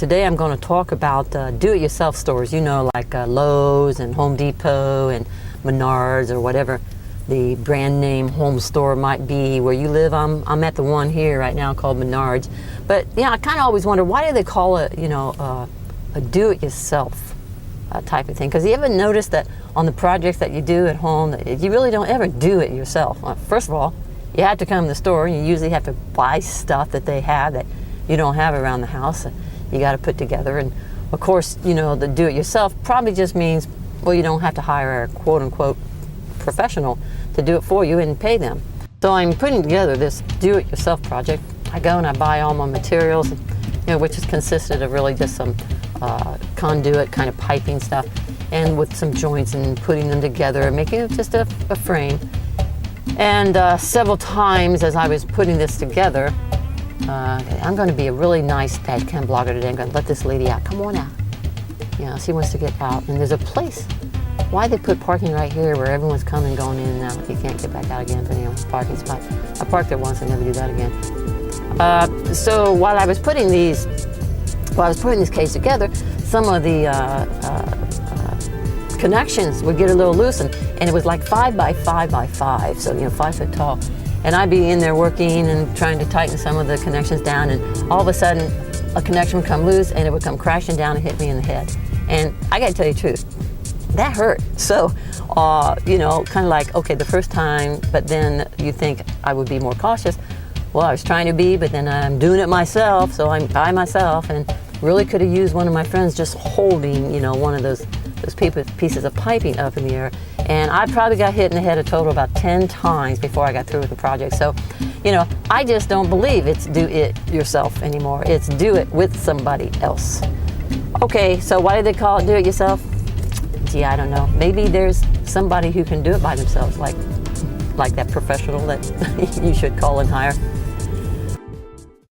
Today I'm going to talk about do-it-yourself stores, you know, like Lowe's and Home Depot and Menards or whatever the brand name home store might be where you live. I'm at the one here right now called Menards. But yeah, I kind of always wonder, why do they call it, you know, a do-it-yourself type of thing? Because you ever notice that on the projects that you do at home, that you really don't ever do it yourself? First of all, you have to come to the store and you usually have to buy stuff that they have that you don't have around the house. You got to put together. And of course, you know, the do-it-yourself probably just means, well, you don't have to hire a quote-unquote professional to do it for you and pay them. So I'm putting together this do-it-yourself project. I go and I buy all my materials, you know, which is consisted of really just some conduit kind of piping stuff, and with some joints and putting them together, making it just a frame. And several times as I was putting this together, I'm going to be a really nice dash cam blogger today. I'm going to let this lady out. Come on out. You know, she wants to get out. And there's a place. Why they put parking right here where everyone's coming, going in and out? You can't get back out again for any parking spot. I parked there once and never do that again. So while I was putting this case together, some of the connections would get a little loose, and it was like 5 by 5 by 5, so you know, 5 foot tall. And I'd be in there working and trying to tighten some of the connections down, and all of a sudden a connection would come loose and it would come crashing down and hit me in the head. And I gotta tell you the truth, that hurt. So, you know, kind of like, okay, the first time, but then you think I would be more cautious. Well, I was trying to be, but then I'm doing it myself, so I'm by myself, and really could have used one of my friends just holding, you know, one of those pieces of piping up in the air. And I probably got hit in the head a total about 10 times before I got through with the project. So, you know, I just don't believe it's do it yourself anymore. It's do it with somebody else. Okay, so why did they call it do it yourself? Gee, I don't know. Maybe there's somebody who can do it by themselves, like that professional that you should call and hire.